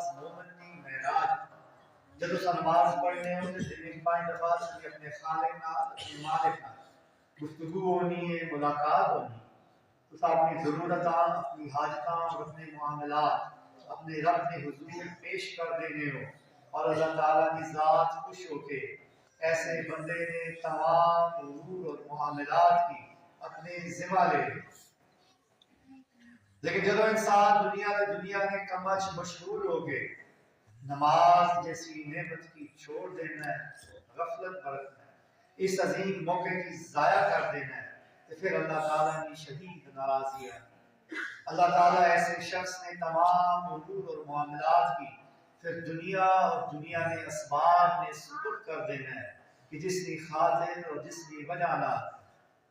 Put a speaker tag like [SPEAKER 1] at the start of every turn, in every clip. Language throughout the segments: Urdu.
[SPEAKER 1] نماز مومن کی معراج جب اس نماز پڑھنے ہوں تو دن میں 5 دفعہ اپنے خالق نال اپنے مالک نال گفتگو ہونی ہے، ملاقات ہونی، تو اپنی ضرورتاں، اپنی حاجتاں اور اپنے معاملات اپنے رب کے حضور پیش کر دینے ہو، اور اللہ تعالیٰ کی ذات خوش ہو کے ایسے بندے نے تمام امور اور معاملات کی اپنے ذمہ لے لی۔ لیکن جب انسان دنیا میں کمچ مشغول ہو گئے، نماز جیسی نعمت کی چھوڑ دینا ہے، غفلت برتنا ہے، اس عظیم موقع کی ضائع کر دینا ہے، تو پھر اللہ تعالیٰ کی شدید ناراضی ہے۔ اللہ تعالیٰ ایسے شخص نے تمام امور اور معاملات کی پھر دنیا اور دنیا کے اسباب میں سپرد کر دینا ہے کہ جس کی خاطر اور جس کی وجہ نہ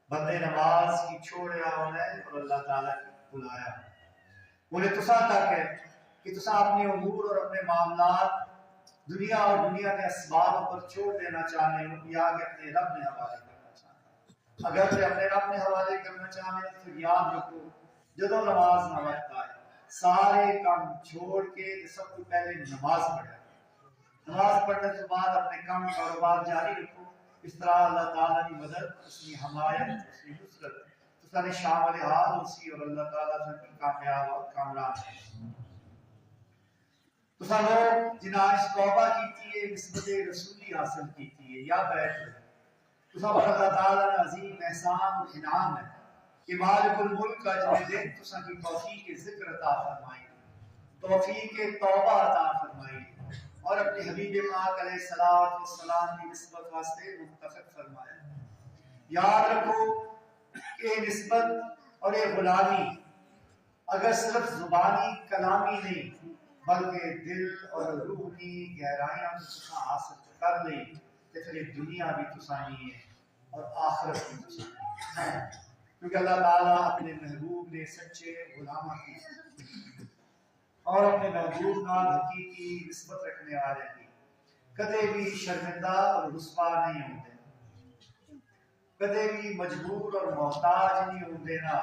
[SPEAKER 1] بندے نماز کی چھوڑ رہا ہونا ہے اور اللہ تعالیٰ کی بلایا انہیں تسا تک ہے کہ تسا اپنے امور اور اپنے معاملات دنیا اور دنیا کے اسباب پر چھوڑ دینا چاہتے ہو یا کہ اپنے رب میں حوالے کرنا چاہتے ہیں۔ اگر کہ اپنے رب میں حوالے کرنا چاہتے ہیں تو یاد رکھو جدو نماز نہ وقت آئے سارے کام چھوڑ کے سب کو پہلے نماز پڑھے، نماز پڑھنے کے بعد اپنے کام کاروبار جاری رکھو۔ اس طرح اللہ تعالیٰ کی مدد، اس کی حمایت، اس کی نصرت تو سارے شامل حال اسی اور اللہ تعالیٰ سے کامیاب اور کامران ہے۔ تو سارے جناش توبہ کیتی ہے، نسبت رسولی حاصل کیتی ہے یا بیٹھ ہے تو سب اللہ تعالیٰ کا عظیم احسان اور انعام ہے کہ مالک الملک کا جنہیں دن تو سن کی توفیق ذکر عطا فرمائی، توفیق توبہ عطا فرمائی اور اپنے حبیب پاک علیہ الصلوۃ والسلام کی نسبت واسطے منتخب فرمایا۔ یاد رکھو کہ نسبت اور یہ غلامی اگر صرف زبانی کلامی نہیں بلکہ دل اور روح کی گہرائیاں تساں حاصل کر لیں تو پھر یہ دنیا بھی تسانی ہے اور آخرت بھی تسانی ہے، کیونکہ اللہ تعالیٰ اپنے محبوب نے سچے غلامہ کی اور اپنے محبوب نال حقیقی نسبت رکھنے والے کی کدے بھی شرمندہ اور رسوا نہیں ہوتے، کدے بھی مجبور اور محتاج نہیں ہوتے، نہ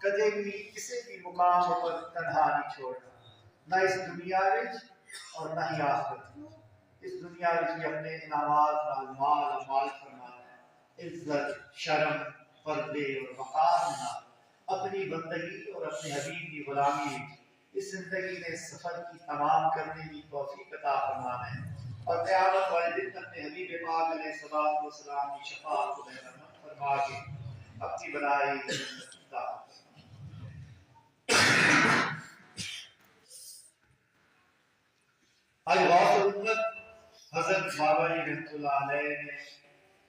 [SPEAKER 1] کدے بھی کسی بھی مقام پر تنہا نہیں چھوڑنا، نہ اس دنیا وچ اور نہ ہی آخرت۔ اس دنیا وچ بھی اپنے انعامات نال مال مال فرمانا ہے، عزت، شرم، پردے اور وقار نال اپنی بندگی اور اپنے حبیب کی غلامی اس زندگی میں سفر کی تمام کرنے کی توفیق عطا فرمانا ہے، اور قیامت والے دن اپنے حبیب پاک علیہ الصلوۃ والسلام کی شفاعت کو رحمت فرما کے اپنی بنائی جنت عطا آج غوث الامت حضرت بابا جی رحمۃ اللہ علیہ نے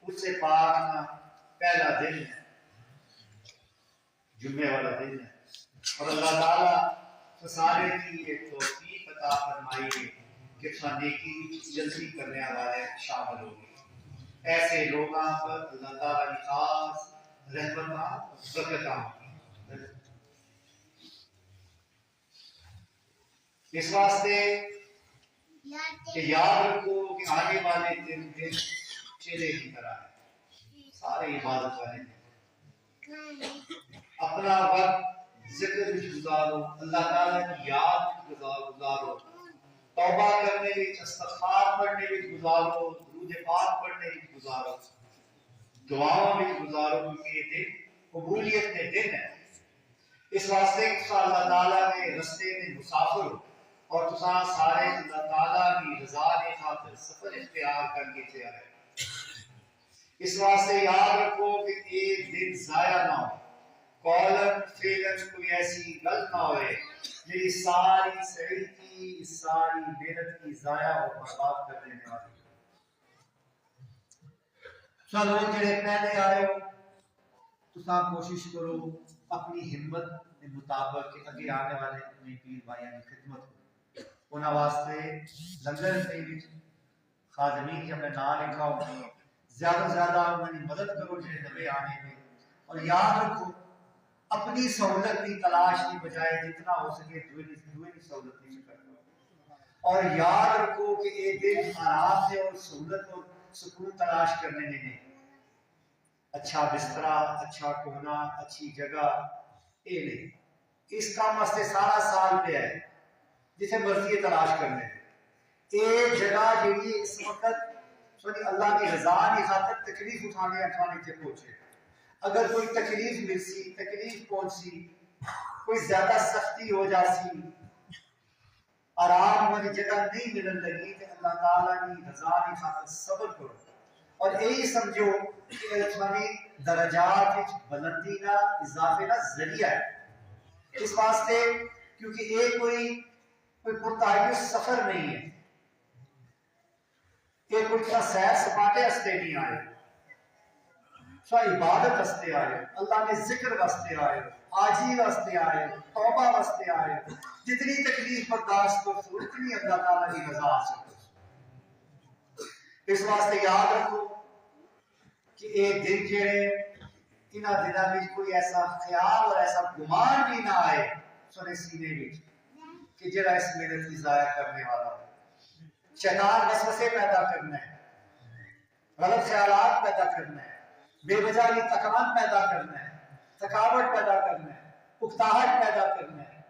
[SPEAKER 1] اس سے پاک نہ پہلا دن ہے، جمعے والا دن ہے، اور اللہ تعالیٰ سارے کی ایک توفیق عطا فرمائی ہے کہ نیکی جلدی کرنے والے شامل ہو گئے۔ ایسے لوگوں پر اللہ تعالیٰ کی خاص رحمتاں برکتاں اس واسطے کہ یاد رکھو کہ آنے والے دن چہرے کی طرح ہے، سارے عبادت والے اپنا وقت ذکر میں گزارو، اللہ تعالیٰ کی یاد میں گزارو، توبہ کرنے میں، استغفار پڑھنے میں گزارو، درود پاک پڑھنے میں گزارو، دعاؤں میں گزارو، کیونکہ یہ دن قبولیت کے دن ہے۔ اس واسطے کہ اللہ تعالیٰ کے رستے میں مسافر ہو اور تساں سارے اللہ تعالیٰ کی رضا کے خاطر سفر اختیار کر کے تھے آئے۔ اس واسطے یاد رکھو کہ ایک دن ضائع نہ ہو، قولن فعلن کوئی ایسی غلط نہ ہوئے میری ساری سعی کی ساری محنت کی ضائع اور برباد کر دینے والی۔ چلو جڑے پہلے آئے ہو تساں کوشش کرو اپنی ہمت کے مطابق کہ اگے آنے والے اپنے پیر بھائیوں کی خدمت کرو، انہاں واسطے لنگر سے خادمین جب میں نام لکھا ہو زیادہ سے زیادہ انہوں نے مدد کرو جڑے نوے آنے میں، اور یاد رکھو اپنی سہولت کی تلاش کی بجائے جتنا ہو سکے دوسرے کی سہولت کی فکر کرو، اور یاد رکھو کہ یہ دن آرام سے اور سہولت اور سکون تلاش کرنے میں نہیں، اچھا بسترا، اچھا کونا، اچھی جگہ یہ نہیں، اس کام واسطے سارا سال پہ ہے، جسے مرضی تلاش کرنے ایک جگہ جیڑی اس وقت سوری اللہ کی رضا کی خاطر تکلیف اٹھانے اٹھانے سے پہنچے. اگر کوئی تکلیف مل سی تکلیف پہنچی کوئی زیادہ سختی ہو جاسی آرام والی جگہ نہیں ملن لگی تو اللہ تعالیٰ کی رضا کی خاطر صبر کرو اور یہی سمجھو کہ تھوڑی درجات بلندی کا اضافے کا ذریعہ ہے. اس واسطے کیونکہ یہ کوئی پرتعیش سفر نہیں ہے, یہ کوئی سیر سپاٹے واسطے نہیں آئے, سو عبادت واسطے آئے, اللہ کے ذکر واسطے آئے, آجی واسطے آئے, توبہ واسطے آئے. جتنی تکلیف برداشت کرو اتنی اللہ تعالیٰ کی رضا حاصل کرو. اس واسطے یاد رکھو کہ ایک دن جڑے انہاں دنوں میں کوئی ایسا خیال اور ایسا گمان بھی نہ آئے سنے سینے میں کہ جڑا اس محنت کی ضائع کرنے والا ہو. شیطان وسوسے پیدا کرنا ہے, غلط خیالات پیدا کرنا ہے, بے وجہ کی تکان پیدا کرنا ہے, تھکاوٹ پیدا کرنا ہے, اکتاہٹ پیدا کرنا ہے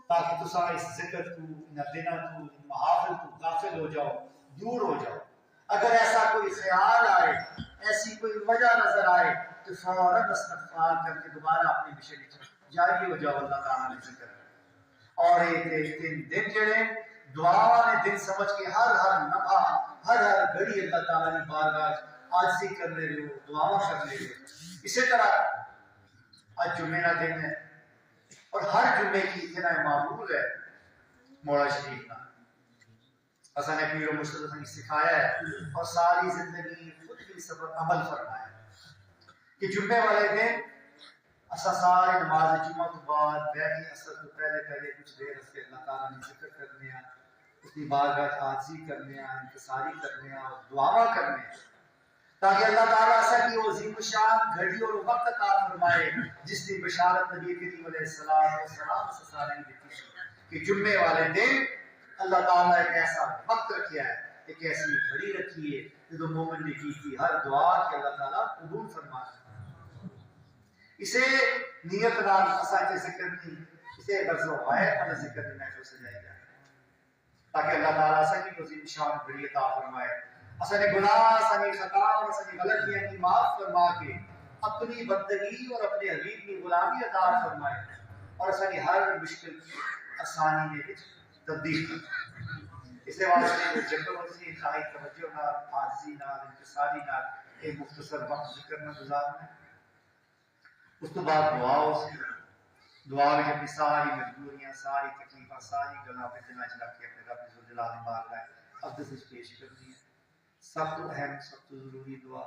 [SPEAKER 1] تاکہ تساں اس ذکر تو ان دنوں تو محافل تو غافل ہو جاؤ, دور ہو جاؤ. اگر ایسا کوئی خیال آئے, ایسی کوئی وجہ نظر آئے تو فوراً استغفار کر کے دوبارہ اپنی مشن جاری ہو جاؤ اللہ تعالیٰ نے ذکر. اور ایک دن جڑے دعا نے دن سمجھ کے ہر لمحہ ہر گھڑی اللہ تعالیٰ نے بارگاہ عاجزی کرنے رہو, دعا کرنے رہو. اسی طرح آج جمعہ کا دن ہے اور ہر جمعے کی اتنا معمول ہے مولا شریف کا اساں نے پیر و مرشد نے سکھایا ہے اور ساری زندگی خود بھی صبر عمل فرمایا کہ جمعے والے دن اساں سارے نماز جمعہ تو بعد بیٹھ اثر تو پہلے کچھ دیر اس کے اللہ تعالیٰ نے ذکر کرنے ہیں, اس کی بارگاہ عاجزی کرنے ہیں, انکساری کرنے ہیں اور دعا کرنے ہیں تاکہ اللہ تعالیٰ ایسا کی عظیم شان گھڑی اور وقت عطا فرمائے جس کی بشارت نبی کریم علیہ السلام سے سارے نے دی کہ جمعے والے دن اللہ تعالیٰ ایک ایسا وقت رکھیا ہے, ایک ایسی گھڑی رکھی ہے جو مومن نے کی تھی ہر دعا کہ اللہ تعالیٰ قبول فرمائے. اسے نیت نال اساں کے ذکر کی اسے غرض و غایت والا ذکر میں محفوظ سجائی جائے تاکہ اللہ تعالیٰ اساں کی عظیم شان گھڑی عطا فرمائے. اساں نے گناہ اساں نے خطا اور اساں کی غلطیاں کی معاف فرما کے اپنی بندگی اور اپنے حبیب کی غلامی عطا فرمائے اور اساں کی ہر مشکل آسانی میں تبدیل کرنا. اس واسطے جب اسی انتہائی توجہ نال عاجزی نال انکساری نال ایک مختصر وقت ذکر میں گزارنا ہے. اس تو بعد دعا ہو سی, دعا میں اپنی ساری مجبوریاں ساری تکلیفاں ساری گلاں پہ دل وچ رکھ کے اپنے رب ذوالجلال بارگاہ عبد سے پیش کرنی ہے. سب تو اہم سب تو ضروری دعا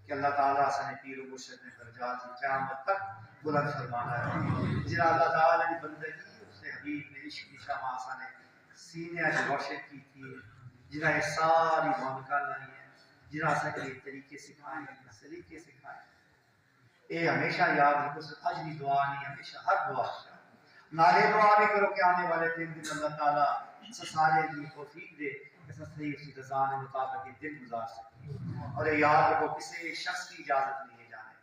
[SPEAKER 1] کہ اللہ تعالیٰ سنے پیر و مرشد نے درجات قیامت تک بلند فرمانا ہے. جنہاں اللہ تعالیٰ نے بندگی اس نے حبیب نے عشق کی شمع نے سینے اچ روشن کی تھی, جنہاں یہ ساری بانکاں لائی ہیں, جنہاں اساں کے طریقے سکھائے ہیں, سلیقے سکھائے ہیں. اے ہمیشہ یاد رکھو, صرف اج بھی دعا نہیں, ہمیشہ ہر دعا نالے دعا بھی کرو کہ آنے والے دن اللہ تعالیٰ سارے کی توفیق دے کہ صحیح اس کی رضا کے مطابق یہ دن گزار سکتے. اور یہ یاد رکھو کسی شخص کی اجازت نہیں ہے جانے.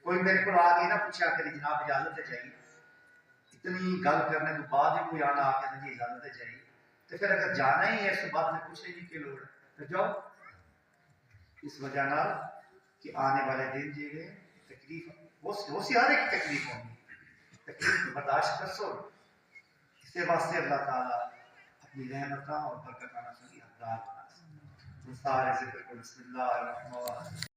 [SPEAKER 1] کوئی میرے کو آگے نہ پوچھا کہ جناب اجازت ہے چاہیے, اتنی گل کرنے تو بعد ہی کوئی آنا آ کے مجھے اجازت ہے چاہیے, تو پھر اگر جانا ہی ہے اس کے بعد میں پوچھنے کی لوڑ ہے تو جاؤ. اس وجہ نہ کہ آنے والے دن جی تکلیف وہ سی ہر ایک تکلیف ہونی, تکلیف برداشت کر سو. اس کے واسطے اللہ تعالیٰ اپنی رحمتہ اور برکتانہ سے حقدار بنا سارے ذکر کو. بسم اللہ الرحمن الرحیم.